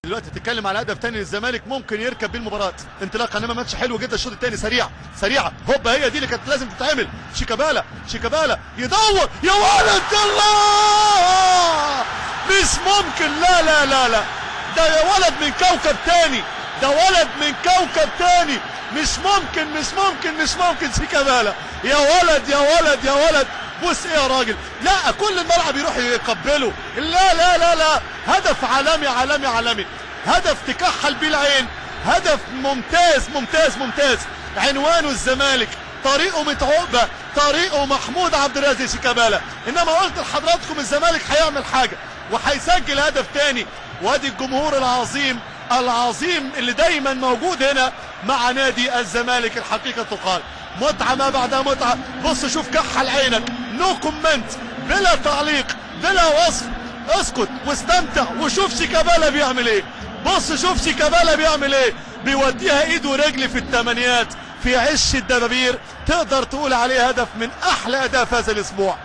دلوقتي تتكلم على هدف تاني للزمالك ممكن يركب بيه المباراه انطلاقا، انما ماتش حلو جدا. الشوط الثاني سريعه هوبا، هي دي اللي كانت لازم تتعمل. شيكابالا يدور يا ولد، الله مش ممكن، لا لا لا لا، ده يا ولد من كوكب تاني، ده ولد من كوكب تاني، مش ممكن شيكابالا، يا ولد يا ولد يا ولد، بص ايه يا راجل، لا كل الملعب يروح يقبله، لا لا لا لا، هدف عالمي عالمي عالمي، هدف تكحل بيه العين، هدف ممتاز. عنوانه الزمالك، طريقه متعوبه، طريقه محمود عبد الرازق شيكابالا. انما قلت لحضراتكم الزمالك هيعمل حاجه وهيسجل هدف تاني، وادي الجمهور العظيم اللي دايما موجود هنا مع نادي الزمالك. الحقيقه تقال متعه ما بعدها متعه. بص شوف، كحل عينك، نو كومنت، بلا تعليق بلا وصف، اسكت واستمتع وشوف شيكابالا بيعمل ايه. بص شوف شيكابالا بيعمل ايه، بيوديها ايد ورجل في الثمانيات في عش الدبابير. تقدر تقول عليه هدف من احلى اهداف هذا الاسبوع،